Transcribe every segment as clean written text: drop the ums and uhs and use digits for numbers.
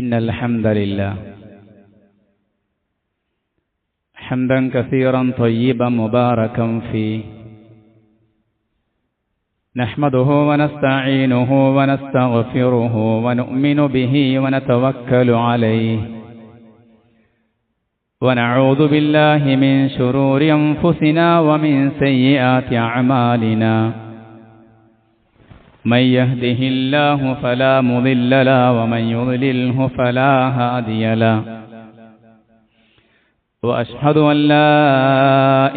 إن الحمد لله حمدا كثيرا طيبا مباركا فيه نحمده ونستعينه ونستغفره ونؤمن به ونتوكل عليه ونعوذ بالله من شرور أنفسنا ومن سيئات أعمالنا من يهده الله فلا مضل له ومن يضلله فلا هادي له وأشهد أن لا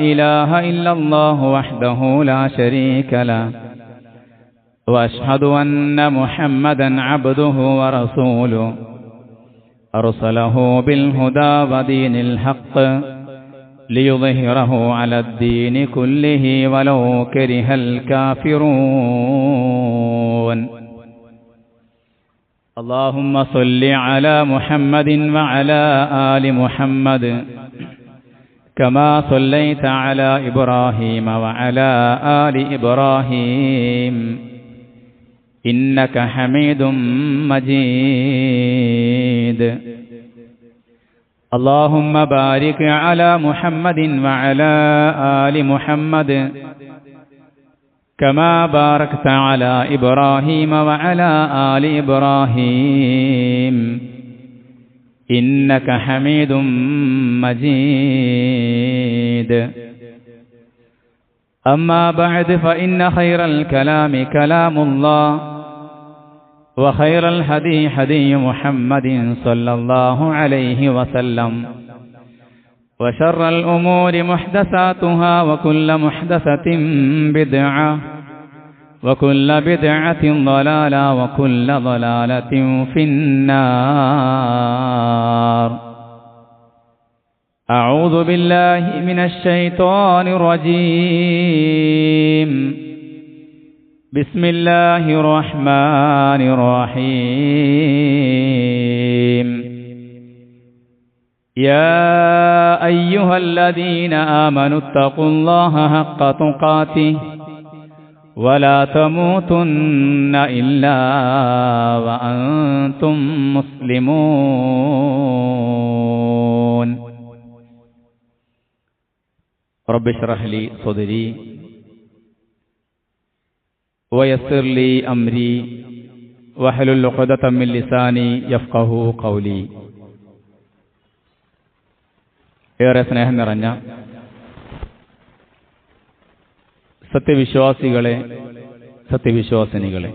إله إلا الله وحده لا شريك له وأشهد أن محمدا عبده ورسوله أرسله بالهدى ودين الحق ليظهره على الدين كله ولو كره الكافرون اللهم صل على محمد وعلى آل محمد كما صليت على إبراهيم وعلى آل إبراهيم إنك حميد مجيد اللهم بارك على محمد وعلى آل محمد كما باركت على إبراهيم وعلى آل إبراهيم إنك حميد مجيد أما بعد فإن خير الكلام كلام الله وخير الهدي هدي محمد صلى الله عليه وسلم وشر الأمور محدثاتها وكل محدثة بدعة وكل بدعة ضلالة وكل ضلالة في النار أعوذ بالله من الشيطان الرجيم بسم الله الرحمن الرحيم يا أيها الذين آمنوا اتقوا الله حق تقاته ولا تموتن إلا وأنتم مسلمون رب اشرح لي صدري ويسر لي أمري واحلل عقدة من لساني يفقهوا قولي. ഏറെ സ്നേഹം നിറഞ്ഞ സത്യവിശ്വാസികളെ, സത്യവിശ്വാസിനികളെ,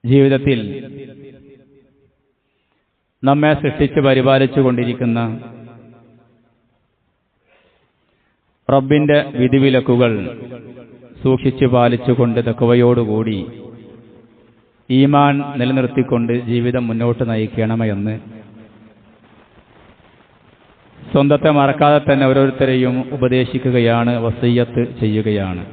ജീവിതത്തിൽ നമ്മെ സൃഷ്ടിച്ച് പരിപാലിച്ചു കൊണ്ടിരിക്കുന്ന റബ്ബിന്റെ വിധിവിലക്കുകൾ സൂക്ഷിച്ചു പാലിച്ചുകൊണ്ട് തഖ്വയോടുകൂടി ഈമാൻ നിലനിർത്തിക്കൊണ്ട് ജീവിതം മുന്നോട്ട് നയിക്കണമെന്ന് സ്വന്തത്തെ മറക്കാതെ തന്നെ ഓരോരുത്തരെയും ഉപദേശിക്കുകയാണ്, വസിയ്യത്ത് ചെയ്യുകയാണ്.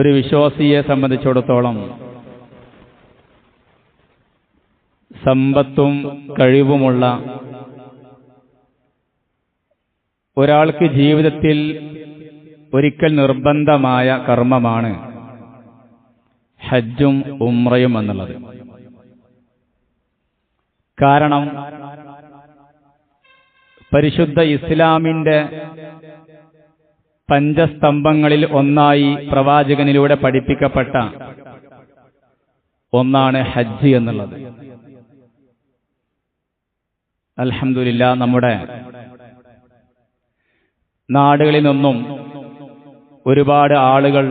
ഒരു വിശ്വാസിയെ സംബന്ധിച്ചിടത്തോളം സമ്പത്തും കഴിവുമുള്ള ഒരാൾക്ക് ജീവിതത്തിൽ ഒരിക്കൽ നിർബന്ധമായ കർമ്മമാണ് ഹജ്ജും ഉംറയും എന്നുള്ളത്. കാരണം പരിശുദ്ധ ഇസ്ലാമിന്റെ പഞ്ചസ്തംഭങ്ങളിൽ ഒന്നായി പ്രവാചകനിലൂടെ പഠിപ്പിക്കപ്പെട്ട ഒന്നാണ് ഹജ്ജ് എന്നുള്ളത്. അൽഹംദുലില്ലാഹ്, നമ്മുടെ നാടുകളിൽ നിന്നും ഒരുപാട് ആളുകൾ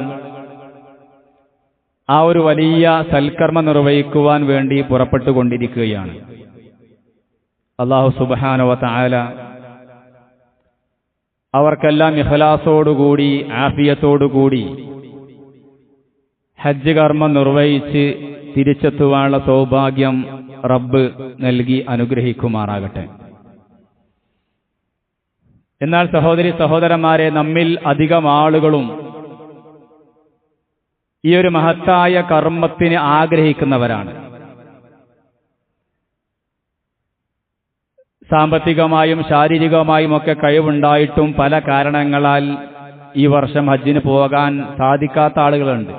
ആ ഒരു വലിയ സൽക്കർമ്മം നിർവഹിക്കുവാൻ വേണ്ടി പുറപ്പെട്ടുകൊണ്ടിരിക്കുകയാണ്. അല്ലാഹു സുബ്ഹാനഹു വ തആല അവർക്കെല്ലാം ഇഖ്ലാസോടുകൂടി ആഫിയത്തോടുകൂടി ഹജ്ജ് കർമ്മം നിർവഹിച്ച് തിരിച്ചെത്തുവാനുള്ള സൗഭാഗ്യം റബ്ബ് നൽകി അനുഗ്രഹിക്കുമാറാകട്ടെ. എന്നാൽ സഹോദരി സഹോദരന്മാരെ, നമ്മിൽ അധികം ആളുകളും ഈ ഒരു മഹത്തായ കർമ്മത്തിന് ആഗ്രഹിക്കുന്നവരാണ്. സാമ്പത്തികമായും ശാരീരികമായും ഒക്കെ കഴിവുണ്ടായിട്ടും പല കാരണങ്ങളാൽ ഈ വർഷം ഹജ്ജിന് പോകാൻ സാധിക്കാത്ത ആളുകളുണ്ട്.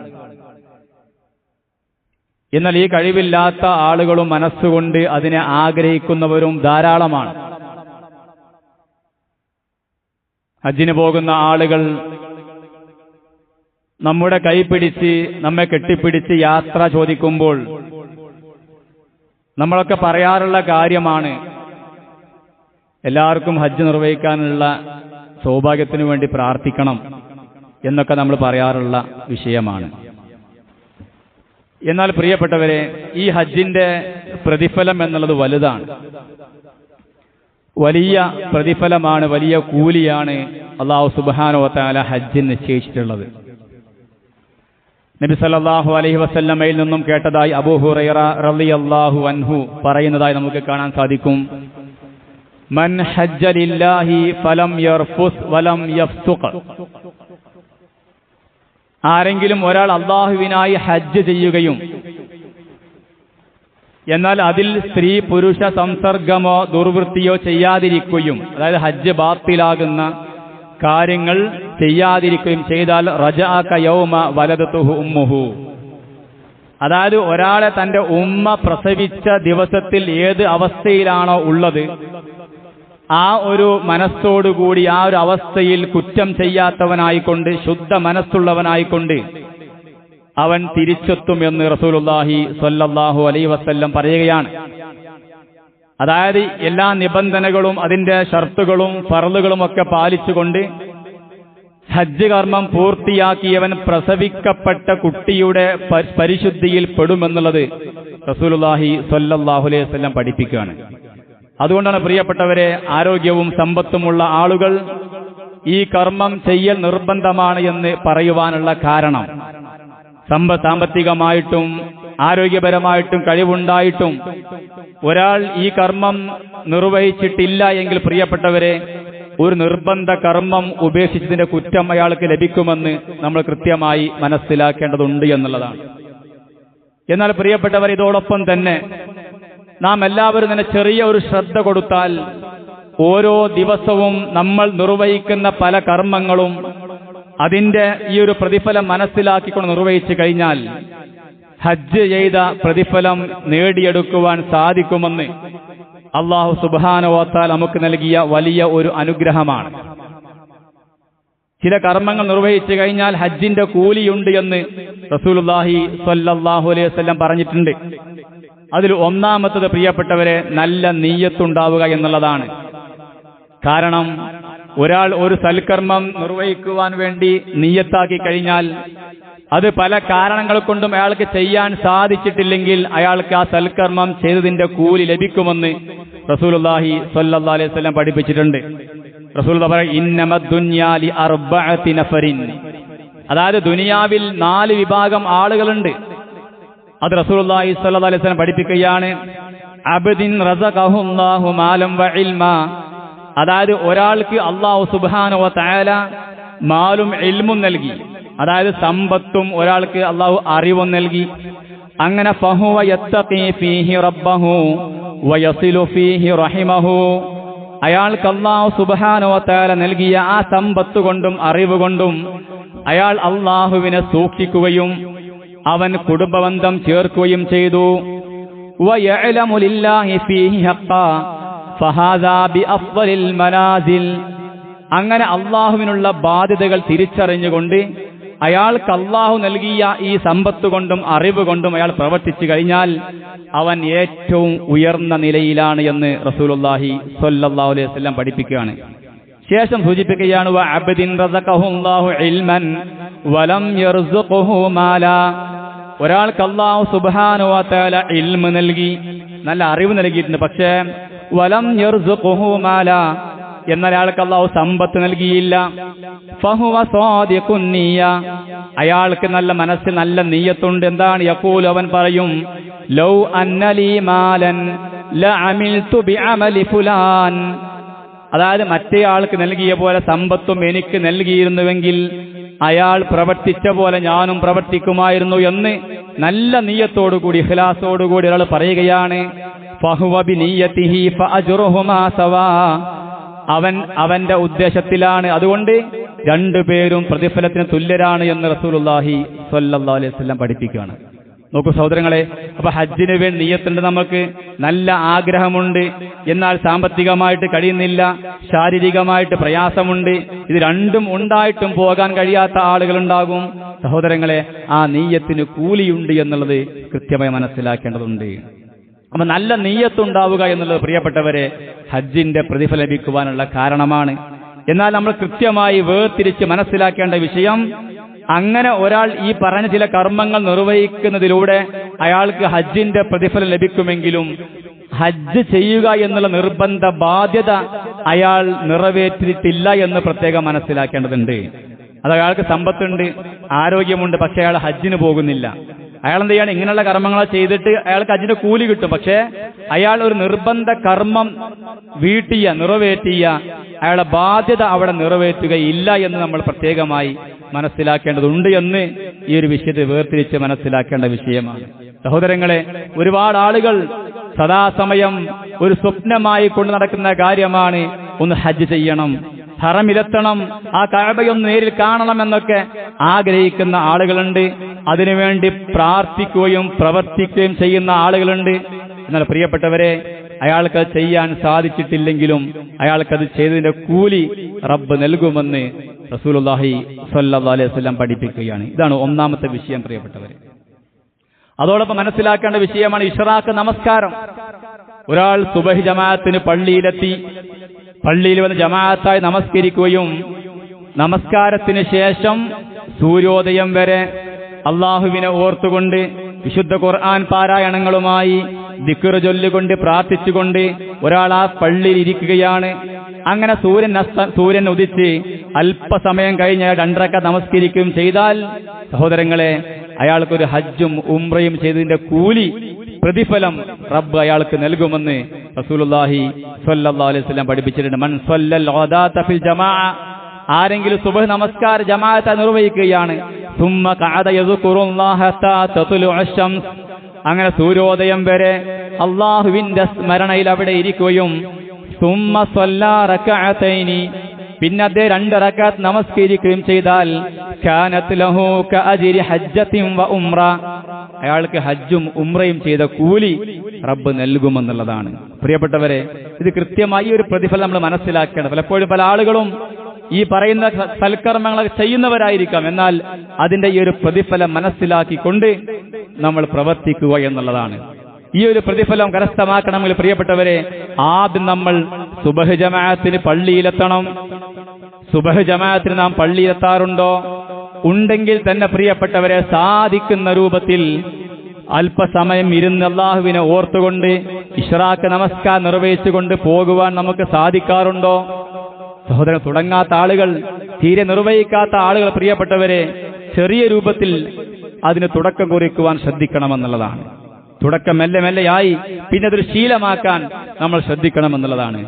എന്നാൽ ഈ കഴിവില്ലാത്ത ആളുകളും മനസ്സുകൊണ്ട് അതിനെ ആഗ്രഹിക്കുന്നവരും ധാരാളമാണ്. ഹജ്ജിന് പോകുന്ന ആളുകൾ നമ്മുടെ കൈപിടിച്ച് നമ്മെ കെട്ടിപ്പിടിച്ച് യാത്ര ചോദിക്കുമ്പോൾ നമ്മളൊക്കെ പറയാറുള്ള കാര്യമാണ്, എല്ലാവർക്കും ഹജ്ജ് നിർവഹിക്കാനുള്ള സൗഭാഗ്യത്തിനു വേണ്ടി പ്രാർത്ഥിക്കണം എന്നൊക്കെ നമ്മൾ പറയാറുള്ള വിഷയമാണ്. എന്നാൽ പ്രിയപ്പെട്ടവരെ, ഈ ഹജ്ജിന്റെ പ്രതിഫലം എന്നുള്ളത് വലുതാണ്. വലിയ പ്രതിഫലമാണ്, വലിയ കൂലിയാണ് അല്ലാഹു സുബ്ഹാനഹു വ തആല ഹജ്ജിന് നിശ്ചയിച്ചിട്ടുള്ളത്. നബി സല്ലല്ലാഹു അലൈഹി വസല്ലമയിൽ നിന്നും കേട്ടതായി അബൂ ഹുറൈറ റളിയല്ലാഹു അൻഹു പറയുന്നതായി നമുക്ക് കാണാൻ സാധിക്കും. മൻ ഹജ്ജ ലില്ലാഹി ഫലം യർഫുസ് വലം യഫ്സുഖ്. ആരെങ്കിലും ഒരാൾ അല്ലാഹുവിനായി ഹജ്ജ് ചെയ്യുകയും എന്നാൽ അതിൽ സ്ത്രീ പുരുഷ സംസർഗമോ ദുർവൃത്തിയോ ചെയ്യാതിരിക്കുകയും, അതായത് ഹജ്ജ് ബാത്തിലാകുന്ന കാര്യങ്ങൾ ചെയ്യാതിരിക്കുകയും ചെയ്താൽ റജഅക യൗമ വലദതുഹു ഉമ്മുഹു. അതായത് ഒരാളെ തന്റെ ഉമ്മ പ്രസവിച്ച ദിവസത്തിൽ ഏത് അവസ്ഥയിലാണോ ഉള്ളത് ആ ഒരു മനസ്സോടുകൂടി ആ ഒരു അവസ്ഥയിൽ കുറ്റം ചെയ്യാത്തവനായിക്കൊണ്ട് ശുദ്ധ മനസ്സുള്ളവനായിക്കൊണ്ട് അവൻ തിരിച്ചെത്തുമെന്ന് റസൂലുള്ളാഹി സ്വല്ലല്ലാഹു അലൈഹി വസല്ലം പറയുകയാണ്. അതായത് എല്ലാ നിബന്ധനകളും അതിന്റെ ഷർത്തുകളും ഫർളുകളും ഒക്കെ പാലിച്ചുകൊണ്ട് ഹജ്ജ് കർമ്മം പൂർത്തിയാക്കിയവൻ പ്രസവിക്കപ്പെട്ട കുട്ടിയുടെ പരിശുദ്ധിയിൽ പെടുമെന്നുള്ളത് റസൂലുള്ളാഹി സ്വല്ലല്ലാഹു അലൈഹി വസല്ലം പഠിപ്പിക്കുകയാണ്. അതുകൊണ്ടാണ് പ്രിയപ്പെട്ടവരെ, ആരോഗ്യവും സമ്പത്തുമുള്ള ആളുകൾ ഈ കർമ്മം ചെയ്യൽ നിർബന്ധമാണ് എന്ന് പറയുവാനുള്ള കാരണം, സാമ്പത്തികമായിട്ടും ആരോഗ്യപരമായിട്ടും കഴിവുണ്ടായിട്ടും ഒരാൾ ഈ കർമ്മം നിർവഹിച്ചിട്ടില്ല എങ്കിൽ പ്രിയപ്പെട്ടവരെ, ഒരു നിർബന്ധ കർമ്മം ഉപേക്ഷിച്ചതിന്റെ കുറ്റം അയാൾക്ക് ലഭിക്കുമെന്ന് നമ്മൾ കൃത്യമായി മനസ്സിലാക്കേണ്ടതുണ്ട് എന്നുള്ളതാണ്. എന്നാൽ പ്രിയപ്പെട്ടവർ, ഇതോടൊപ്പം തന്നെ നാം എല്ലാവരും തന്നെ ചെറിയ ഒരു ശ്രദ്ധ കൊടുത്താൽ ഓരോ ദിവസവും നമ്മൾ നിർവഹിക്കുന്ന പല കർമ്മങ്ങളും അതിന്റെ ഈ ഒരു പ്രതിഫലം മനസ്സിലാക്കിക്കൊണ്ട് നിർവഹിച്ചു കഴിഞ്ഞാൽ ഹജ്ജ് ചെയ്ത പ്രതിഫലം നേടിയെടുക്കുവാൻ സാധിക്കുമെന്ന് അല്ലാഹു സുബ്ഹാനഹു വ തആല നമുക്ക് നൽകിയ വലിയ ഒരു അനുഗ്രഹമാണ്. ചില കർമ്മങ്ങൾ നിർവഹിച്ചു കഴിഞ്ഞാൽ ഹജ്ജിന്റെ കൂലിയുണ്ട് എന്ന് റസൂലുള്ളാഹി സ്വല്ലല്ലാഹു അലൈഹി വസല്ലം പറഞ്ഞിട്ടുണ്ട്. അതിൽ ഒന്നാമത്തത് പ്രിയപ്പെട്ടവരെ, നല്ല നീയത്തുണ്ടാവുക എന്നുള്ളതാണ്. കാരണം ഒരാൾ ഒരു സൽക്കർമ്മം നിർവഹിക്കുവാൻ വേണ്ടി നീയത്താക്കി കഴിഞ്ഞാൽ അത് പല കാരണങ്ങൾ കൊണ്ടും അയാൾക്ക് ചെയ്യാൻ സാധിച്ചിട്ടില്ലെങ്കിൽ അയാൾക്ക് ആ സൽക്കർമ്മം ചെയ്തതിന്റെ കൂലി ലഭിക്കുമെന്ന് റസൂലുള്ളാഹി സ്വല്ലല്ലാഹു അലൈഹി വസല്ലം പഠിപ്പിച്ചിട്ടുണ്ട്. റസൂലുള്ളാഹി പറഞ്ഞു, ഇന്നമദ് ദുനിയാ ലി അർബഅതി നഫരിൻ. അതായത് ദുനിയാവിൽ 4 വിഭാഗം ആളുകളുണ്ട്. അത് റസൂലുള്ളാഹി സ്വല്ലല്ലാഹു അലൈഹി വസല്ലം പഠിപ്പിക്കുകയാണ്. അബ്ദിൻ റസഖഹുല്ലാഹു മാലം വ ഇൽമ. അതായത് ഒരാൾക്ക് അല്ലാഹു സുബ്ഹാനഹു വ തആല മാലും ഇൽമും നൽകി, അതായത് സമ്പത്തും ഒരാൾക്ക് അല്ലാഹു അറിവും നൽകി. അങ്ങനെ ഫഹുവ യത്തഖി ഫീഹി റബ്ബഹു വയസിലു ഫീഹി റഹിമഹു. അയാൾക്ക് അല്ലാഹു സുബ്ഹാനഹു വ തആല നൽകിയ ആ സമ്പത്ത് കൊണ്ടും അറിവ് കൊണ്ടും അയാൾ അല്ലാഹുവിനെ സൂക്ഷിക്കുകയും അവൻ കുടുംബബന്ധം ചേർക്കുകയും ചെയ്തു. വയഅലമു ലില്ലാഹി ഫീഹി ഹഖ്ഖാ ഫഹാദാ ബിഅഫ്ളലിൽ മനാസിൽ. അങ്ങനെ അല്ലാഹുവിനുള്ള ബാധ്യതകൾ തിരിച്ചറിഞ്ഞുകൊണ്ട് അയാൾക്ക് അല്ലാഹു നൽകിയ ഈ സമ്പത്ത് കൊണ്ടും അറിവ് കൊണ്ടും അയാൾ പ്രവർത്തിച്ചു കഴിഞ്ഞാൽ അവൻ ഏറ്റവും ഉയർന്ന നിലയിലാണ് എന്ന് റസൂലുള്ളാഹി സ്വല്ലല്ലാഹു അലൈഹി വസല്ലം പഠിപ്പിക്കുകയാണ്. ശേഷം സൂചിപ്പിക്കുകയാണ്, വ അബ്ദിൻ റസഖഹുല്ലാഹു ഇൽമൻ വലം യർസുഖുഹു മാലാ. ഒരാൾക്ക് അല്ലാഹു സുബ്ഹാനഹു വ തആല ഇൽമ നൽകി, നല്ല അറിവ് നൽകിയിട്ടുണ്ട്. പക്ഷേ വലം യർസുഖുഹു മാലാ, എന്നാൽ അയാൾക്ക് അല്ലാഹു സമ്പത്ത് നൽകിയില്ല. ഫഹുവ സാദിഖുൻ നിയ്യ. അയാൾക്ക് നല്ല മനസ്സിൽ നല്ല നിയ്യത്തുണ്ട്. എന്താണ്? യഖൂൽ, അവൻ പറയും, ലൗ അന്നലി മാലൻ ലഅമിൽതു ബിഅമലി ഫുലാൻ. അതായത് മറ്റേയാൾക്ക് നൽകിയ പോലെ സമ്പത്തും എനിക്ക് നൽകിയിരുന്നുവെങ്കിൽ അയാൾ പ്രവർത്തിച്ച പോലെ ഞാനും പ്രവർത്തിക്കുമായിരുന്നു എന്ന് നല്ല നിയ്യത്തോടുകൂടി ഇഖ്ലാസോടുകൂടി ഒരാൾ പറയുകയാണ്. ഫഹുവ ബിനിയ്യതിഹി ഫഅജ്റുഹുമാ സവാ. അവന്റെ ഉദ്ദേശത്തിലാണ്. അതുകൊണ്ട് രണ്ടുപേരും പ്രതിഫലത്തിന് തുല്യരാണ് എന്ന് റസൂലുള്ളാഹി സ്വല്ലല്ലാഹു അലൈഹി വസല്ലം പഠിപ്പിക്കുകയാണ്. നോക്കൂ സഹോദരങ്ങളെ, അപ്പൊ ഹജ്ജിന് വേണ്ടി നിയ്യത്തുണ്ട്, നമുക്ക് നല്ല ആഗ്രഹമുണ്ട്, എന്നാൽ സാമ്പത്തികമായിട്ട് കഴിയുന്നില്ല, ശാരീരികമായിട്ട് പ്രയാസമുണ്ട്, ഇത് രണ്ടും ഉണ്ടായിട്ടും പോകാൻ കഴിയാത്ത ആളുകളുണ്ടാകും. സഹോദരങ്ങളെ, ആ നിയ്യത്തിന് കൂലിയുണ്ട് എന്നുള്ളത് കൃത്യമായി മനസ്സിലാക്കേണ്ടതുണ്ട്. അപ്പൊ നല്ല നിയ്യത്തുണ്ടാവുക എന്നുള്ളത് പ്രിയപ്പെട്ടവരെ ഹജ്ജിന്റെ പ്രതിഫലം ലഭിക്കുവാനുള്ള കാരണമാണ്. എന്നാൽ നമ്മൾ കൃത്യമായി വേർതിരിച്ച് മനസ്സിലാക്കേണ്ട വിഷയം, അങ്ങനെ ഒരാൾ ഈ പറഞ്ഞ ചില കർമ്മങ്ങൾ നിർവഹിക്കുന്നതിലൂടെ അയാൾക്ക് ഹജ്ജിന്റെ പ്രതിഫലം ലഭിക്കുമെങ്കിലും ഹജ്ജ് ചെയ്യുക എന്നുള്ള നിർബന്ധ ബാധ്യത അയാൾ നിറവേറ്റിയിട്ടില്ല എന്ന് പ്രത്യേകം മനസ്സിലാക്കേണ്ടതുണ്ട്. അത് അയാൾക്ക് സമ്പത്തുണ്ട്, ആരോഗ്യമുണ്ട്, പക്ഷെ അയാൾ ഹജ്ജിന് പോകുന്നില്ല. അയാൾ എന്ത് ചെയ്യാണ്? ഇങ്ങനെയുള്ള കർമ്മങ്ങൾ ചെയ്തിട്ട് അയാൾക്ക് ഹജ്ജിന്റെ കൂലി കിട്ടും, പക്ഷെ അയാൾ ഒരു നിർബന്ധ കർമ്മം നിറവേറ്റിയ അയാളുടെ ബാധ്യത അവിടെ നിറവേറ്റുകയില്ല എന്ന് നമ്മൾ പ്രത്യേകമായി മനസ്സിലാക്കേണ്ടതുണ്ട് എന്ന് ഈ ഒരു വിഷയത്തെ വേർതിരിച്ച് മനസ്സിലാക്കേണ്ട വിഷയമാണ്. സഹോദരങ്ങളെ, ഒരുപാട് ആളുകൾ സദാസമയം ഒരു സ്വപ്നമായി കൊണ്ടു നടക്കുന്ന കാര്യമാണ് ഒന്ന് ഹജ്ജ് ചെയ്യണം, ഹറമിലെത്തണം, ആ കഅബയൊന്ന് നേരിൽ കാണണമെന്നൊക്കെ ആഗ്രഹിക്കുന്ന ആളുകളുണ്ട്. അതിനുവേണ്ടി പ്രാർത്ഥിക്കുകയും പ്രവർത്തിക്കുകയും ചെയ്യുന്ന ആളുകളുണ്ട്. എന്നാൽ പ്രിയപ്പെട്ടവരെ, അയാൾക്ക് ചെയ്യാൻ സാധിച്ചിട്ടില്ലെങ്കിലും അയാൾക്കത് ചെയ്തതിന്റെ കൂലി റബ്ബ് നൽകുമെന്ന് റസൂലുള്ളാഹി സ്വല്ലല്ലാഹു അലൈഹി വസല്ലം പഠിപ്പിക്കുകയാണ്. ഇതാണ് ഒന്നാമത്തെ വിഷയം പ്രിയപ്പെട്ടവരെ. അതോടൊപ്പം മനസ്സിലാക്കേണ്ട വിഷയമാണ് ഇശ്റാഖ് നമസ്കാരം. ഒരാൾ സുബഹി ജമാഅത്തിന് പള്ളിയിലെത്തി, പള്ളിയിൽ വന്ന് ജമാഅത്തായി നമസ്കരിക്കുകയും നമസ്കാരത്തിന് ശേഷം സൂര്യോദയം വരെ അള്ളാഹുവിനെ ഓർത്തുകൊണ്ട് വിശുദ്ധ ഖുർആൻ പാരായണങ്ങളുമായി ദിക്ർ ചൊല്ലിക്കൊണ്ട് പ്രാർത്ഥിച്ചുകൊണ്ട് ഒരാൾ ആ പള്ളിയിൽ ഇരിക്കുകയാണ്. അങ്ങനെ സൂര്യൻ ഉദിച്ച് അല്പസമയം കഴിഞ്ഞ് 2 റക്അത്ത് നമസ്കരിക്കുകയും ചെയ്താൽ സഹോദരങ്ങളെ, അയാൾക്കൊരു ഹജ്ജും ഉംറയും ചെയ്തതിന്റെ കൂലി പ്രതിഫലം റബ്ബ് അയാൾക്ക് നൽകുമെന്ന് റസൂലുള്ളാഹി സ്വല്ലല്ലാഹു അലൈഹി വസല്ലം പഠിപ്പിച്ചിട്ടുണ്ട്. മൻ സ്വല്ലൽ ഗദാത ഫിൽ ജമാഅ, ആരെങ്കിലും സുബ്ഹ് നമസ്കാരം ജമാഅത്ത് നിർവഹിക്കുകയാണ്, സുമ്മ ഖഅദ യസ്കുറുല്ലാഹ ഹത്താ തത്ലുഅ അശംസ്, അങ്ങനെ സൂര്യോദയം വരെ അല്ലാഹുവിന്റെ സ്മരണയിൽ അവിടെ ഇരിക്കുകയും സുമ്മ സ്വല്ലാ റകഅതൈനി, പിന്നെ അദ്ദേഹം 2 റക്അത്ത് നമസ്കരിക്കുകയും ചെയ്താൽ കാനത് ലഹു കഅജ്രി ഹജ്ജത്തിൻ വ ഉംറ, അയാൾക്ക് ഹജ്ജും ഉംറയും ചെയ്ത കൂലി റബ്ബ് നൽകുമെന്നുള്ളതാണ്. പ്രിയപ്പെട്ടവരെ, ഇത് കൃത്യമായി ഒരു പ്രതിഫലം നമ്മൾ മനസ്സിലാക്കണം. പലപ്പോഴും പല ആളുകളും ഈ പറയുന്ന സൽക്കർമ്മങ്ങൾ ചെയ്യുന്നവരായിരിക്കാം, എന്നാൽ അതിന്റെ ഈ ഒരു പ്രതിഫലം മനസ്സിലാക്കിക്കൊണ്ട് നമ്മൾ പ്രവർത്തിക്കുക എന്നുള്ളതാണ്. ഈ ഒരു പ്രതിഫലം കരസ്ഥമാക്കണമെങ്കിൽ പ്രിയപ്പെട്ടവരെ, ആദ്യം നമ്മൾ സുബഹ് ജമാഅത്തിന് പള്ളിയിലെത്തണം. സുബഹ് ജമാഅത്തിന് നാം പള്ളിയിലെത്താറുണ്ടോ? ഉണ്ടെങ്കിൽ തന്നെ പ്രിയപ്പെട്ടവരെ, സാധിക്കുന്ന രൂപത്തിൽ അല്പസമയം ഇരുന്ന് അല്ലാഹുവിനെ ഓർത്തുകൊണ്ട് ഇശ്റാഖ് നമസ്കാരം നിർവഹിച്ചുകൊണ്ട് പോകുവാൻ നമുക്ക് സാധിക്കാറുണ്ടോ? സഹോദരൻ, തുടങ്ങാത്ത ആളുകൾ, തീരെ നിർവഹിക്കാത്ത ആളുകൾ പ്രിയപ്പെട്ടവരെ, ചെറിയ രൂപത്തിൽ അതിന് തുടക്കം കുറിക്കുവാൻ ശ്രദ്ധിക്കണമെന്നുള്ളതാണ്. തുടക്കം മെല്ലെ മെല്ലെയായി പിന്നെ അതൊരു ശീലമാക്കാൻ നമ്മൾ ശ്രദ്ധിക്കണമെന്നുള്ളതാണ്.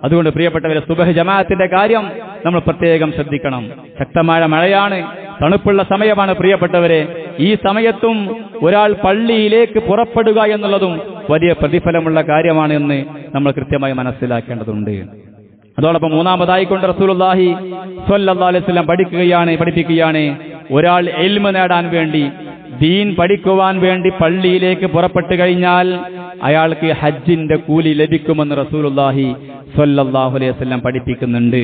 അതുകൊണ്ട് പ്രിയപ്പെട്ടവരെ, സുബഹ് ജമാഅത്തിന്റെ കാര്യം നമ്മൾ പ്രത്യേകം ശ്രദ്ധിക്കണം. ശക്തമായ മഴയാണ്, തണുപ്പുള്ള സമയമാണ് പ്രിയപ്പെട്ടവരെ. ഈ സമയത്തും ഒരാൾ പള്ളിയിലേക്ക് പുറപ്പെടുക എന്നുള്ളതും വലിയ പ്രതിഫലമുള്ള കാര്യമാണ് എന്ന് നമ്മൾ കൃത്യമായി മനസ്സിലാക്കേണ്ടതുണ്ട്. അതോടൊപ്പം മൂന്നാമതായിക്കൊണ്ട് റസൂലുള്ളാഹി സ്വല്ലല്ലാഹു അലൈഹി വസല്ലം പഠിപ്പിക്കുകയാണ്, ഒരാൾ ഇൽമ നേടാൻ വേണ്ടി, ദീൻ പഠിക്കുവാൻ വേണ്ടി പള്ളിയിലേക്ക് പുറപ്പെട്ടു കഴിഞ്ഞാൽ അയാൾക്ക് ഹജ്ജിന്റെ കൂലി ലഭിക്കുമെന്ന് റസൂലുള്ളാഹി സ്വല്ലല്ലാഹു അലൈഹി വസല്ലം പഠിപ്പിക്കുന്നുണ്ട്.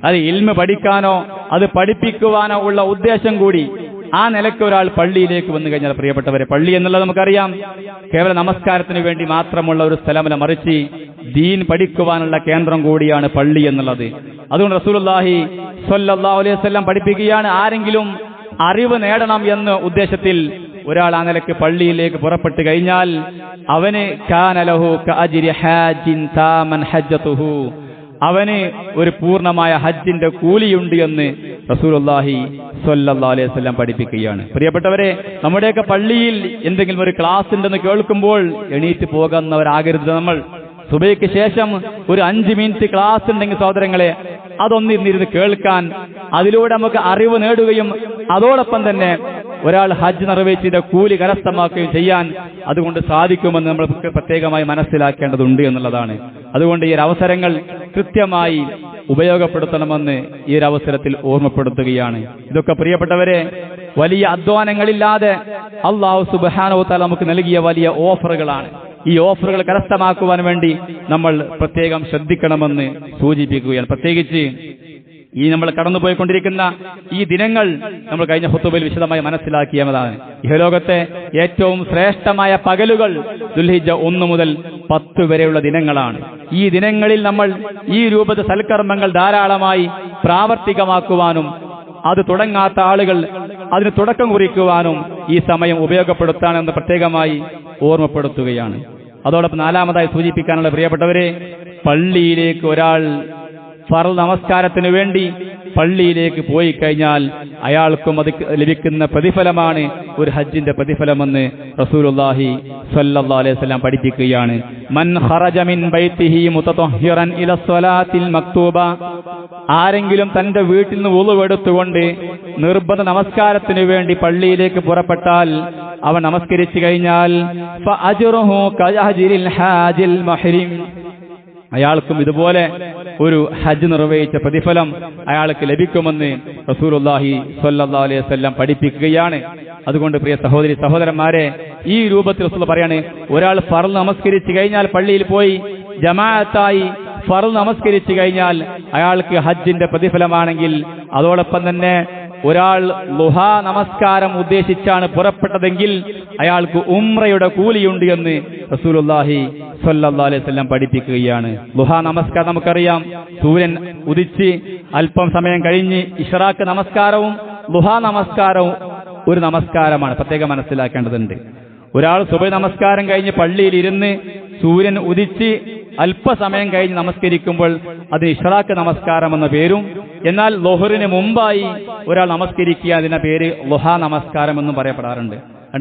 അത് ഇൽമ പഠിക്കാനോ അത് പഠിപ്പിക്കുവാനോ ഉള്ള ഉദ്ദേശം കൂടി ആ നിലയ്ക്ക് ഒരാൾ പള്ളിയിലേക്ക് വന്നു കഴിഞ്ഞാൽ പ്രിയപ്പെട്ടവരെ, പള്ളി എന്നുള്ളത് നമുക്കറിയാം കേവല നമസ്കാരത്തിന് വേണ്ടി മാത്രമുള്ള ഒരു സ്ഥലമല്ല, മറിച്ച് ദീൻ പഠിക്കുവാനുള്ള കേന്ദ്രം കൂടിയാണ് പള്ളി എന്നുള്ളത്. അതുകൊണ്ട് റസൂലുള്ളാഹി സ്വല്ലല്ലാഹു അലൈഹി വസല്ലം പഠിപ്പിക്കുകയാണ്, ആരെങ്കിലും അറിവ് നേടണം എന്ന ഉദ്ദേശത്തിൽ ഒരാൾ ആ നിലയ്ക്ക് പള്ളിയിലേക്ക് പുറപ്പെട്ടു കഴിഞ്ഞാൽ അവന് കാന ലഹു കഅജ്രി ഹാജിൻ താമൻ ഹജ്ജതുഹു, അവന് ഒരു പൂർണ്ണമായ ഹജ്ജിന്റെ കൂലിയുണ്ട് എന്ന് റസൂലുള്ളാഹി സ്വല്ലല്ലാഹു അലൈഹി വസല്ലം പഠിപ്പിക്കുകയാണ്. പ്രിയപ്പെട്ടവരെ, നമ്മുടെയൊക്കെ പള്ളിയിൽ എന്തെങ്കിലും ഒരു ക്ലാസ് ഉണ്ടെന്ന് കേൾക്കുമ്പോൾ എണീറ്റ് പോകുന്നവരാകരുത് നമ്മൾ. സുബഹിക്ക് ശേഷം ഒരു 5 മിനിറ്റ് ക്ലാസ് ഉണ്ടെങ്കിൽ സഹോദരങ്ങളെ, അതൊന്നിരുന്ന് കേൾക്കാൻ, അതിലൂടെ നമുക്ക് അറിവ് നേടുകയും അതോടൊപ്പം തന്നെ ഒരാൾ ഹജ്ജ് നിർവഹിച്ചതിന്റെ കൂലി കരസ്ഥമാക്കുകയും ചെയ്യാൻ അതുകൊണ്ട് സാധിക്കുമെന്ന് നമ്മൾ പ്രത്യേകമായി മനസ്സിലാക്കേണ്ടതുണ്ട് എന്നുള്ളതാണ്. അതുകൊണ്ട് ഈ ഒരു അവസരങ്ങൾ കൃത്യമായി ഉപയോഗപ്പെടുത്തണമെന്ന് ഈ ഒരു അവസരത്തിൽ ഓർമ്മപ്പെടുത്തുകയാണ്. ഇതൊക്കെ പ്രിയപ്പെട്ടവരെ വലിയ അധ്വാനങ്ങളില്ലാതെ അല്ലാഹു സുബ്ഹാനഹു വ തആല നമുക്ക് നൽകിയ വലിയ ഓഫറുകളാണ്. ഈ ഓഫറുകൾ കരസ്ഥമാക്കുവാൻ വേണ്ടി നമ്മൾ പ്രത്യേകം ശ്രദ്ധിക്കണമെന്ന് സൂചിപ്പിക്കുകയാണ്. പ്രത്യേകിച്ച് ഈ നമ്മൾ കടന്നുപോയിക്കൊണ്ടിരിക്കുന്ന ഈ ദിനങ്ങൾ നമ്മൾ കഴിഞ്ഞ ഖുതുബയിൽ വിശദമായി മനസ്സിലാക്കിയതാണ്. ഇഹലോകത്തെ ഏറ്റവും ശ്രേഷ്ഠമായ പകലുകൾ ദുൽഹിജ്ജ 1 മുതൽ 10 വരെയുള്ള ദിനങ്ങളാണ്. ഈ ദിനങ്ങളിൽ നമ്മൾ ഈ രൂപത്തിൽ സൽക്കർമ്മങ്ങൾ ധാരാളമായി പ്രാവർത്തികമാക്കുവാനും അത് തുടങ്ങാത്ത ആളുകൾ അതിന് തുടക്കം കുറിക്കുവാനും ഈ സമയം ഉപയോഗപ്പെടുത്താനെന്ന് പ്രത്യേകമായി ഓർമ്മപ്പെടുത്തുകയാണ്. അതോടൊപ്പം നാലാമതായി സൂചിപ്പിക്കാനുള്ള പ്രിയപ്പെട്ടവരെ, പള്ളിയിലേക്ക് ഒരാൾ ഫർള് നമസ്കാരത്തിന് വേണ്ടി പള്ളിയിലേക്ക് പോയി കഴിഞ്ഞാൽ അയാൾക്കും അത് ലഭിക്കുന്ന പ്രതിഫലമാണ് ഒരു ഹജ്ജിന്റെ പ്രതിഫലമെന്ന് റസൂലുള്ളാഹി സ്വല്ലല്ലാഹു അലൈഹി വസല്ലം പഠിപ്പിക്കുകയാണ്. മൻ ഖറജ മിൻ ബൈതിഹി മുതതഹിറൻ ഇല സ്വലാത്തിൽ മക്തൂബ, ആരെങ്കിലും തന്റെ വീട്ടിൽ നിന്ന് വുളു എടുത്തുകൊണ്ട് നിർബന്ധ നമസ്കാരത്തിന് വേണ്ടി പള്ളിയിലേക്ക് പുറപ്പെട്ടാൽ അവൻ നമസ്കരിച്ചു കഴിഞ്ഞാൽ ഫഅജ്റുഹു കഅജ്രിൽ ഹാജിൽ മുഹ്രിം, അയാൾക്കും ഇതുപോലെ ഒരു ഹജ്ജ് നിർവഹിച്ച പ്രതിഫലം അയാൾക്ക് ലഭിക്കുമെന്ന് റസൂലുള്ളാഹി സ്വല്ലല്ലാഹു അലൈഹി വസല്ലം പഠിപ്പിക്കുകയാണ്. അതുകൊണ്ട് പ്രിയ സഹോദരി സഹോദരന്മാരെ, ഈ രൂപത്തിൽ റസൂൽ പറയാണ്, ഒരാൾ ഫർള് നമസ്കരിച്ചു കഴിഞ്ഞാൽ പള്ളിയിൽ പോയി ജമാഅത്തായി ഫർള് നമസ്കരിച്ചു കഴിഞ്ഞാൽ അയാൾക്ക് ഹജ്ജിന്റെ പ്രതിഫലമാണെങ്കിൽ, അതോടൊപ്പം തന്നെ ഒരാൾ ളുഹാ നമസ്കാരം ഉദ്ദേശിച്ചാണ് പുറപ്പെട്ടതെങ്കിൽ അയാൾക്ക് ഉംറയുടെ കൂലിയുണ്ട് എന്ന് റസൂലുള്ളാഹി സ്വല്ലല്ലാഹു അലൈഹി വസല്ലം പഠിപ്പിക്കുകയാണ്. ളുഹാ നമസ്കാരം നമുക്കറിയാം, സൂര്യൻ ഉദിച്ച് അല്പം സമയം കഴിഞ്ഞ് ഇഷ്റാഖ് നമസ്കാരവും ളുഹാ നമസ്കാരവും ഒരു നമസ്കാരമാണ്, പ്രത്യേകം മനസ്സിലാക്കേണ്ടതുണ്ട്. ഒരാൾ സുബഹി നമസ്കാരം കഴിഞ്ഞ് പള്ളിയിൽ ഇരുന്ന് സൂര്യൻ ഉദിച്ച് അല്പസമയം കഴിഞ്ഞ് നമസ്കരിക്കുമ്പോൾ അത് ഇഷ്റാഖ് നമസ്കാരം എന്ന പേരും, എന്നാൽ ളുഹറിന് മുമ്പായി ഒരാൾ നമസ്കരിക്കുക അതിന്റെ പേര് ളുഹാ നമസ്കാരം എന്നും പറയപ്പെടാറുണ്ട്.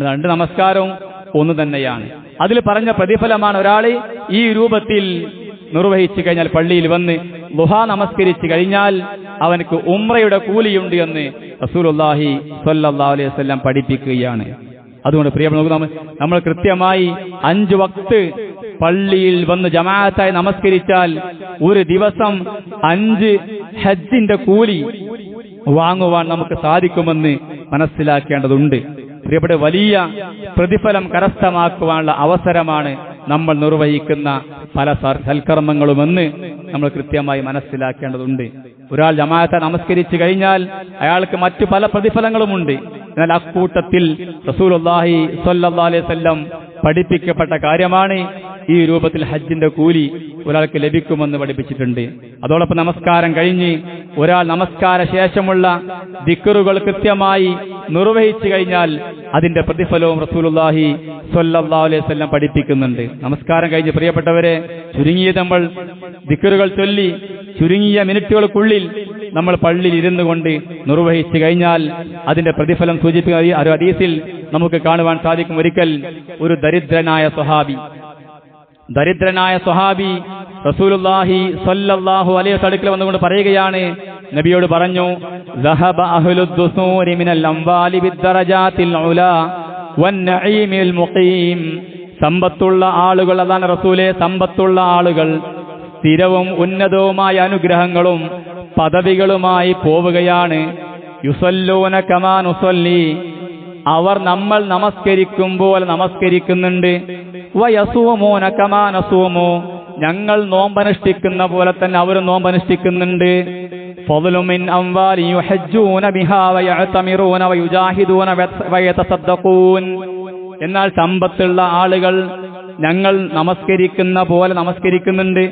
രണ്ട് നമസ്കാരവും ഒന്ന് തന്നെയാണ്. അതിൽ പറഞ്ഞ പ്രതിഫലമാണ് ഒരാൾ ഈ രൂപത്തിൽ നിർവഹിച്ചു കഴിഞ്ഞാൽ പള്ളിയിൽ വന്ന് ളുഹാ നമസ്കരിച്ചു കഴിഞ്ഞാൽ അവനക്ക് ഉംറയുടെ കൂലിയുണ്ട് എന്ന് റസൂലുള്ളാഹി സ്വല്ലല്ലാഹു അലൈഹി വസല്ലം പഠിപ്പിക്കുകയാണ്. അതുകൊണ്ട് പ്രിയപ്പെട്ട നമ്മൾ കൃത്യമായി 5 വക്ത് പള്ളിയിൽ വന്ന് ജമാഅത്തായി നമസ്കരിച്ചാൽ ഒരു ദിവസം 5 ഹജ്ജിന്റെ കൂലി വാങ്ങുവാൻ നമുക്ക് സാധിക്കുമെന്ന് മനസ്സിലാക്കേണ്ടതുണ്ട്. പ്രിയപ്പെട്ട വലിയ പ്രതിഫലം കരസ്ഥമാക്കുവാനുള്ള അവസരമാണ് നമ്മൾ നിർവഹിക്കുന്ന പല സൽക്കർമ്മങ്ങളുമെന്ന് നമ്മൾ കൃത്യമായി മനസ്സിലാക്കേണ്ടതുണ്ട്. ഒരാൾ ജമാഅത്തെ നമസ്കരിച്ചു കഴിഞ്ഞാൽ അയാൾക്ക് മറ്റു പല പ്രതിഫലങ്ങളുമുണ്ട്. എന്നാൽ അക്കൂട്ടത്തിൽ റസൂലുള്ളാഹി സ്വല്ലല്ലാഹു അലൈഹി വസല്ലം പഠിപ്പിക്കപ്പെട്ട കാര്യമാണ് ഈ രൂപത്തിൽ ഹജ്ജിന്റെ കൂലി ഒരാൾക്ക് ലഭിക്കുമെന്ന് പഠിപ്പിച്ചിട്ടുണ്ട്. അതോടൊപ്പം നമസ്കാരം കഴിഞ്ഞ് ഒരാൾ നമസ്കാര ശേഷമുള്ള ദിക്റുകൾ കൃത്യമായി നിർവഹിച്ചു കഴിഞ്ഞാൽ അതിന്റെ പ്രതിഫലവും റസൂലുള്ളാഹി സ്വല്ലല്ലാഹു അലൈഹി വസല്ലം പഠിപ്പിക്കുന്നുണ്ട്. നമസ്കാരം കഴിഞ്ഞ് പ്രിയപ്പെട്ടവരെ, ചുരുങ്ങിയ നമ്മൾ ദിക്റുകൾ ചൊല്ലി ചുരുങ്ങിയ മിനിറ്റുകൾക്കുള്ളിൽ നമ്മൾ പള്ളിയിൽ ഇരുന്നു കൊണ്ട് നിർവഹിച്ചു കഴിഞ്ഞാൽ അതിന്റെ പ്രതിഫലം സൂചിപ്പിക്കുന്ന ഒരു ഹദീസിൽ നമുക്ക് കാണുവാൻ സാധിക്കും. ഒരിക്കൽ ഒരു ദരിദ്രനായ സ്വഹാബി റസൂലുള്ളാഹി സ്വല്ലല്ലാഹു അലൈഹി വസല്ലം വന്നുകൊണ്ട് പറയുകയാണ്, നബിയോട് പറഞ്ഞു, ദഹബ അഹ്ലുദ് ദുസൂരി മിനൽ അംവാലി ബിദ്ദറജാത്തിൽ ഉലാ വന്നഈമിൽ മുഖീം, സമ്പത്തുള്ള ആളുകൾ, അതാണ് റസൂലേ, സമ്പത്തുള്ള ആളുകൾ സ്ഥിരവും ഉന്നതവുമായ അനുഗ്രഹങ്ങളും പദവികളുമായി പോവുകയാണ്. യുസല്ലൂന കമാ നുസല്ലി, അവർ നമ്മൾ നമസ്കരിക്കുമ്പോൾ നമസ്കരിക്കുന്നുണ്ട്. വയസൂമൂന കമാ നസൂമു, ഞങ്ങൾ നോമ്പനുഷ്ഠിക്കുന്ന പോലെ തന്നെ അവർ നോമ്പനുഷ്ഠിക്കുന്നുണ്ട്. ഫളു മിൻ അംവാലി യുഹജ്ജൂന ബിഹാ വയഅ്തമിറൂന വയുജാഹിദൂന വയതസദ്ദഖൂൻ, എന്നാൽ സമ്പത്തുള്ള ആളുകൾ ഞങ്ങൾ നമസ്കരിക്കുന്ന പോലെ നമസ്കരിക്കുന്നുണ്ട്,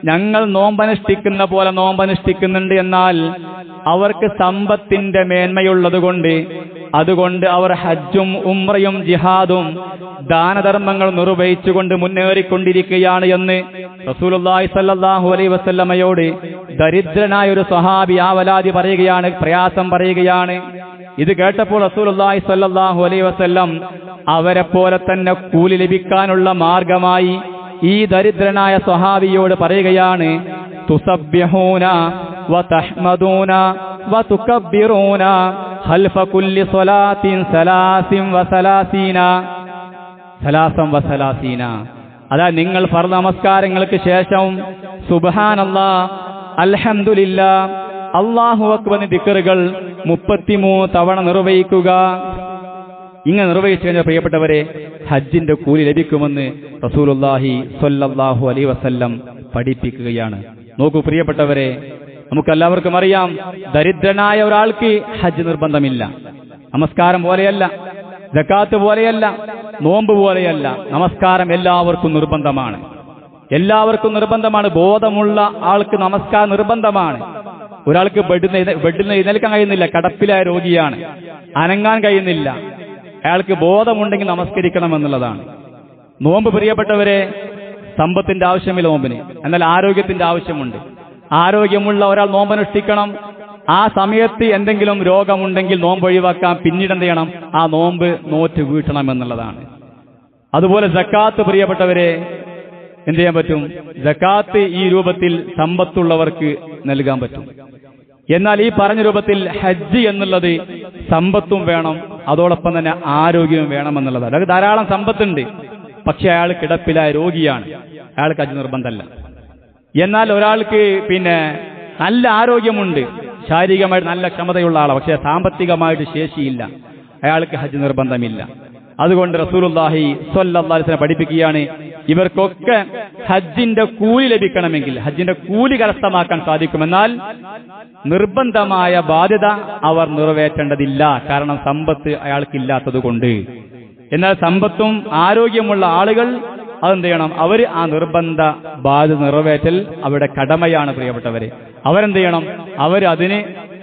ഞങ്ങൾ നോമ്പനുഷ്ഠിക്കുന്ന പോലെ നോമ്പനുഷ്ഠിക്കുന്നുണ്ട്, എന്നാൽ അവർക്ക് സമ്പത്തിന്റെ മേന്മയുള്ളതുകൊണ്ട് അതുകൊണ്ട് അവർ ഹജ്ജും ഉംറയും ജിഹാദും ദാനധർമ്മങ്ങൾ നിർവഹിച്ചുകൊണ്ട് മുന്നേറിക്കൊണ്ടിരിക്കുകയാണ് എന്ന് റസൂലുള്ളാഹി സ്വല്ലല്ലാഹു അലൈഹി വസല്ലമയോട് ദരിദ്രനായ ഒരു സ്വഹാബി ആവലാതി പറയുകയാണ്, പ്രയാസം പറയുകയാണ്. ഇത് കേട്ടപ്പോൾ റസൂലുള്ളാഹി സ്വല്ലല്ലാഹു അലൈഹി വസല്ലം അവരെ പോലെ തന്നെ കൂലി ലഭിക്കാനുള്ള മാർഗമായി ഈ ദരിദ്രനായ സ്വഹാബിയോട് പറയുകയാണ്, തുസബ്ബിഹൂന വതഹ്മദൂന വതുകബ്ബിറൂന ഖൽഫ കുല്ലി സ്വലാത്തിൻ സലാസം വസലാസീന. അതായത് നിങ്ങൾ ഫർദ് നമസ്കാരങ്ങൾക്ക് ശേഷം സുബ്ഹാനല്ലാഹ്, അൽഹംദുലില്ലാഹ്, അല്ലാഹു അക്ബർ എന്നീ ദിക്റുകൾ 33 തവണ നിർവഹിക്കുക. ഇങ്ങനെ നിർവഹിച്ചു കഴിഞ്ഞാൽ പ്രിയപ്പെട്ടവരെ ഹജ്ജിന്റെ കൂലി ലഭിക്കുമെന്ന് റസൂലുള്ളാഹി സ്വല്ലല്ലാഹു അലൈഹി വസല്ലം പഠിപ്പിക്കുകയാണ്. നോക്കൂ പ്രിയപ്പെട്ടവരെ, നമുക്കെല്ലാവർക്കും അറിയാം, ദരിദ്രനായ ഒരാൾക്ക് ഹജ്ജ് നിർബന്ധമില്ല. നമസ്കാരം പോലെയല്ല, സകാത്ത് പോലെയല്ല, നോമ്പ് പോലെയല്ല. നമസ്കാരം എല്ലാവർക്കും നിർബന്ധമാണ്. എല്ലാവർക്കും നിർബന്ധമാണ്. ബോധമുള്ള ആൾക്ക് നമസ്കാരം നിർബന്ധമാണ്. ഒരാൾക്ക് ബെഡിൽ നിന്ന് എഴുന്നേൽക്കാൻ കഴിയുന്നില്ല, കിടപ്പിലായ രോഗിയാണ്, അനങ്ങാൻ കഴിയുന്നില്ല, അയാൾക്ക് ബോധമുണ്ടെങ്കിൽ നമസ്കരിക്കണം എന്നുള്ളതാണ്. നോമ്പ് പ്രിയപ്പെട്ടവരെ സമ്പത്തിന്റെ ആവശ്യമില്ല നോമ്പിന്, എന്നാൽ ആരോഗ്യത്തിന്റെ ആവശ്യമുണ്ട്. ആരോഗ്യമുള്ള ഒരാൾ നോമ്പനുഷ്ഠിക്കണം. ആ സമയത്ത് എന്തെങ്കിലും രോഗമുണ്ടെങ്കിൽ നോമ്പ് ഒഴിവാക്കാം, പിന്നീട് എന്ത് ചെയ്യണം? ആ നോമ്പ് നോറ്റ് വീട്ടണം എന്നുള്ളതാണ്. അതുപോലെ സക്കാത്ത് പ്രിയപ്പെട്ടവരെ എന്ത് ചെയ്യാൻ പറ്റും? സക്കാത്ത് ഈ രൂപത്തിൽ സമ്പത്തുള്ളവർക്ക് നൽകാൻ പറ്റും. എന്നാൽ ഈ പറഞ്ഞ രൂപത്തിൽ ഹജ്ജ് എന്നുള്ളത് സമ്പത്തും വേണം, അതോടൊപ്പം തന്നെ ആരോഗ്യവും വേണമെന്നുള്ളതാണ്. അതായത് ധാരാളം സമ്പത്തുണ്ട്, പക്ഷെ അയാൾ കിടപ്പിലായ രോഗിയാണ്, അയാൾക്ക് ഹജ്ജ് നിർബന്ധമല്ല. എന്നാൽ ഒരാൾക്ക് നല്ല ആരോഗ്യമുണ്ട്, ശാരീരികമായിട്ട് നല്ല ക്ഷമതയുള്ള ആളാണ്, പക്ഷെ സാമ്പത്തികമായിട്ട് ശേഷിയില്ല, അയാൾക്ക് ഹജ്ജ് നിർബന്ധമില്ല. അതുകൊണ്ട് റസൂലുള്ളാഹി സ്വല്ലല്ലാഹു അലൈഹി വസല്ലം പഠിപ്പിക്കുകയാണ്, ഇവർക്കൊക്കെ ഹജ്ജിന്റെ കൂലി ലഭിക്കണമെങ്കിൽ ഹജ്ജിന്റെ കൂലി കരസ്ഥമാക്കാൻ സാധിക്കുമെന്നാൽ നിർബന്ധമായ ബാധ്യത അവർ നിറവേറ്റേണ്ടതില്ല, കാരണം സമ്പത്ത് അയാൾക്കില്ലാത്തത് കൊണ്ട്. എന്നാൽ സമ്പത്തും ആരോഗ്യമുള്ള ആളുകൾ അതെന്ത് ചെയ്യണം? അവർ ആ നിർബന്ധ ബാധ്യത നിറവേറ്റൽ അവരുടെ കടമയാണ് പ്രിയപ്പെട്ടവരെ. അവരെന്ത് ചെയ്യണം? അവരതിന്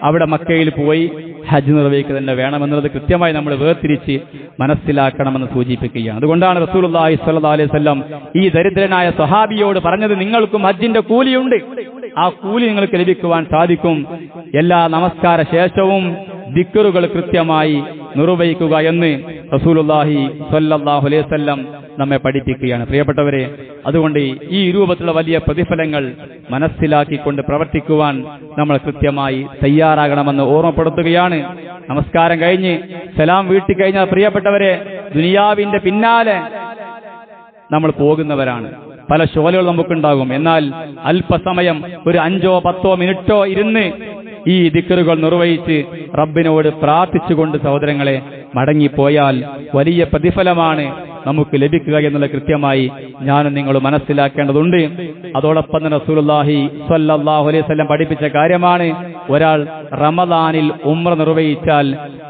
അവിടെ മക്കയിൽ പോയി ഹജ്ജ് നിർവഹിക്കുക തന്നെ വേണമെന്നുള്ളത് കൃത്യമായി നമ്മൾ വേർതിരിച്ച് മനസ്സിലാക്കണമെന്ന് സൂചിപ്പിക്കുകയാണ്. അതുകൊണ്ടാണ് റസൂലുള്ളാഹി സ്വല്ലല്ലാഹു അലൈഹി വസല്ലം ഈ ദരിദ്രനായ സ്വഹാബിയോട് പറഞ്ഞത്, നിങ്ങൾക്കും ഹജ്ജിന്റെ കൂലിയുണ്ട്, ആ കൂലി നിങ്ങൾക്ക് ലഭിക്കുവാൻ സാധിക്കും. എല്ലാ നമസ്കാര ശേഷവും ദിക്റുകൾ കൃത്യമായി നിർവഹിക്കുക എന്ന് റസൂലുള്ളാഹി സ്വല്ലല്ലാഹു അലൈഹി വസല്ലം നമ്മെ പഠിപ്പിക്കുകയാണ്. പ്രിയപ്പെട്ടവരെ, അതുകൊണ്ട് ഈ രൂപത്തിലുള്ള വലിയ പ്രതിഫലങ്ങൾ മനസ്സിലാക്കിക്കൊണ്ട് പ്രവർത്തിക്കുവാൻ നമ്മൾ കൃത്യമായി തയ്യാറാകണമെന്ന് ഓർമ്മപ്പെടുത്തുകയാണ്. നമസ്കാരം കഴിഞ്ഞ് സലാം വീട്ടിക്കഴിഞ്ഞാൽ പ്രിയപ്പെട്ടവരെ ദുനിയാവിന്റെ പിന്നാലെ നമ്മൾ പോകുന്നവരാണ്. പല ശോലകൾ നമുക്കുണ്ടാകും. എന്നാൽ അല്പസമയം ഒരു 5-10 മിനിറ്റോ ഇരുന്ന് ഈ ദിക്റുകൾ നിർവഹിച്ച് റബ്ബിനോട് പ്രാർത്ഥിച്ചുകൊണ്ട് സഹോദരങ്ങളെ മടങ്ങിപ്പോയാൽ വലിയ പ്രതിഫലമാണ് നമുക്ക് ലഭിക്കുക എന്നുള്ള കൃത്യമായി ഞാനും നിങ്ങൾ മനസ്സിലാക്കേണ്ടതുണ്ട്. അതോടൊപ്പം തന്നെ റസൂലുള്ളാഹി സ്വല്ലല്ലാഹു അലൈഹി വസല്ലം പഠിപ്പിച്ച കാര്യമാണ്, ഒരാൾ റമദാനിൽ ഉംറ നിർവഹിച്ചാൽ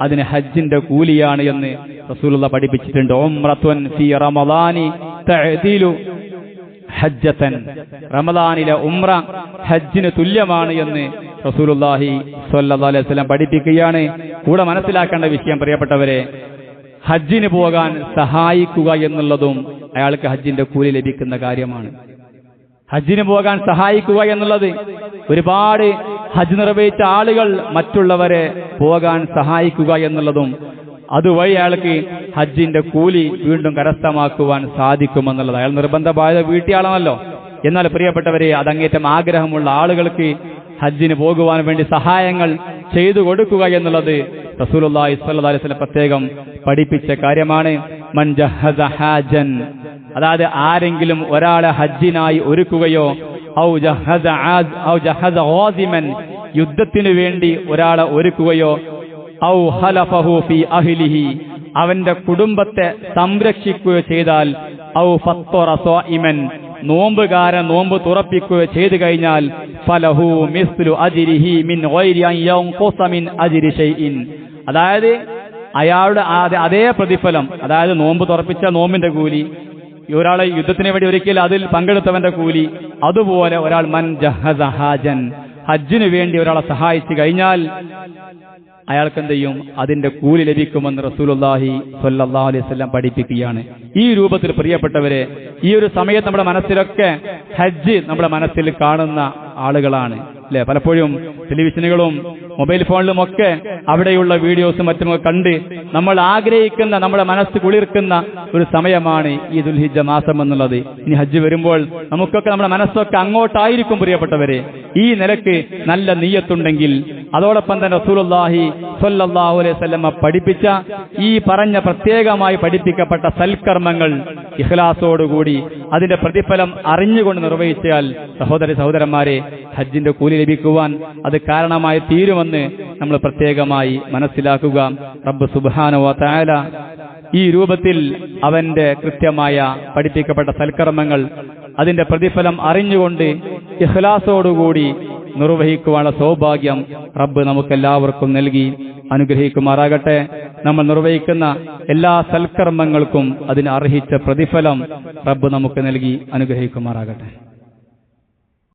അതിന് ഹജ്ജിന്റെ കൂലിയാണ് എന്ന് റസൂലുള്ളാഹി പഠിപ്പിച്ചിട്ടുണ്ട്. ഉംറത്തുൻ ഫീ റമദാനി തഅദീലു ഹജ്ജതൻ. റമദാനിലെ ഉംറ ഹജ്ജിന് തുല്യമാണ് എന്ന് റസൂലുള്ളാഹി സ്വല്ലല്ലാഹു അലൈഹി വസല്ലം പഠിപ്പിക്കുകയാണ്. കൂടെ മനസ്സിലാക്കേണ്ട വിഷയം പ്രിയപ്പെട്ടവരെ, ഹജ്ജിന് പോകാൻ സഹായിക്കുക എന്നുള്ളതും അയാൾക്ക് ഹജ്ജിന്റെ കൂലി ലഭിക്കുന്ന കാര്യമാണ്. ഹജ്ജിന് പോകാൻ സഹായിക്കുക എന്നുള്ളത്, ഒരുപാട് ഹജ്ജ് നിർവഹിച്ച ആളുകൾ മറ്റുള്ളവരെ പോകാൻ സഹായിക്കുക എന്നുള്ളതും അതുവഴി അയാൾക്ക് ഹജ്ജിന്റെ കൂലി വീണ്ടും കരസ്ഥമാക്കുവാൻ സാധിക്കുമെന്നുള്ളത്. അയാൾ നിർബന്ധ ബാധ്യത വീട്ടിയാളാണല്ലോ. എന്നാൽ പ്രിയപ്പെട്ടവരെ, അതങ്ങേറ്റം ആഗ്രഹമുള്ള ആളുകൾക്ക് ഹജ്ജിന് പോകുവാൻ വേണ്ടി സഹായങ്ങൾ ചെയ്തു കൊടുക്കുക എന്നുള്ളത് റസൂലുള്ളാഹി സ്വല്ലല്ലാഹു അലൈഹി വസല്ലം പ്രത്യേകം പഠിപ്പിച്ച കാര്യമാണ്. മൻ ജഹസ ഹാജൻ, അതായത് ആരെങ്കിലും ഒരാളെ ഹജ്ജിനായി ഒരുക്കുകയോ ഔ ജഹസ ഗാസിമൻ, യുദ്ധത്തിനു വേണ്ടി ഒരാളെ ഒരുക്കുകയോ ഔ ഹലഫഹു ഫീ അഹ്ലിഹി, അവന്റെ കുടുംബത്തെ സംരക്ഷിക്കുകയോ ചെയ്താൽ ഔ ഫത്തറ സായിമൻ, നോമ്പുകാരൻ നോമ്പ് തുറപ്പിക്കുകയോ ചെയ്തു കഴിഞ്ഞാൽ ഫലഹു മിസ്ലു അജ്രിഹി മിൻ ഗൈരി അൻ യൻഖുസ മിൻ അജ്രി ഷൈഇൻ, അതായത് അയാളുടെ അതേ പ്രതിഫലം, അതായത് നോമ്പ് തുറപ്പിച്ച നോമ്പിന്റെ കൂലി, ഒരാളെ യുദ്ധത്തിന് വേണ്ടി ഒരിക്കൽ അതിൽ പങ്കെടുത്തവന്റെ കൂലി, അതുപോലെ ഒരാൾ മൻ ജഹസ ഹാജൻ, ഹജ്ജിന് വേണ്ടി ഒരാളെ സഹായിച്ചു കഴിഞ്ഞാൽ അയാൾക്ക് എന്ത് ചെയ്യും? അതിന്റെ കൂലി ലഭിക്കുമെന്ന് റസൂലുള്ളാഹി സ്വല്ലല്ലാഹു അലൈഹി വസല്ലം പഠിപ്പിക്കുകയാണ്. ഈ രൂപത്തിൽ പ്രിയപ്പെട്ടവരെ, ഈ ഒരു സമയത്ത് നമ്മുടെ മനസ്സിലൊക്കെ ഹജ്ജ് നമ്മുടെ മനസ്സിൽ കാണുന്ന ആളുകളാണ്. അല്ലെ? പലപ്പോഴും ടെലിവിഷനുകളും മൊബൈൽ ഫോണിലുമൊക്കെ അവിടെയുള്ള വീഡിയോസും മറ്റുമൊക്കെ കണ്ട് നമ്മൾ ആഗ്രഹിക്കുന്ന, നമ്മുടെ മനസ്സ് കുളിർക്കുന്ന ഒരു സമയമാണ് ഈ ദുൽഹിജ്ജ മാസം എന്നുള്ളത്. ഇനി ഹജ്ജ് വരുമ്പോൾ നമുക്കൊക്കെ നമ്മുടെ മനസ്സൊക്കെ അങ്ങോട്ടായിരിക്കും പ്രിയപ്പെട്ടവരെ. ഈ നിലക്ക് നല്ല നിയ്യത്തുണ്ടെങ്കിൽ, അതോടൊപ്പം തന്നെ റസൂലുള്ളാഹി സ്വല്ലല്ലാഹു അലൈഹി വസല്ലം പഠിപ്പിച്ച ഈ പറഞ്ഞ പ്രത്യേകമായി പഠിപ്പിക്കപ്പെട്ട സൽക്കർമ്മങ്ങൾ ഇഖ്ലാസോടുകൂടി അതിന്റെ പ്രതിഫലം അറിഞ്ഞുകൊണ്ട് നിർവഹിച്ചാൽ സഹോദരന്മാരെ, ഹജ്ജിന്റെ കൂലി ലഭിക്കുവാൻ അത് കാരണമായി തീരുമെന്ന് നമ്മൾ പ്രത്യേകമായി മനസ്സിലാക്കുക. റബ്ബ് സുബ്ഹാനഹു വ തആല ഈ രൂപത്തിൽ അവന്റെ കൃത്യമായ പഠിപ്പിക്കപ്പെട്ട സൽക്കർമ്മങ്ങൾ അതിന്റെ പ്രതിഫലം അറിഞ്ഞുകൊണ്ട് ഇഖ്ലാസോടുകൂടി നിർവഹിക്കുവാനുള്ള സൗഭാഗ്യം റബ്ബ് നമുക്കെല്ലാവർക്കും നൽകി അനുഗ്രഹിക്കുമാറാകട്ടെ. നമ്മൾ നിർവഹിക്കുന്ന എല്ലാ സൽക്കർമ്മങ്ങൾക്കും അതിന് അർഹിച്ച പ്രതിഫലം റബ്ബ് നമുക്ക് നൽകി അനുഗ്രഹിക്കുമാറാകട്ടെ.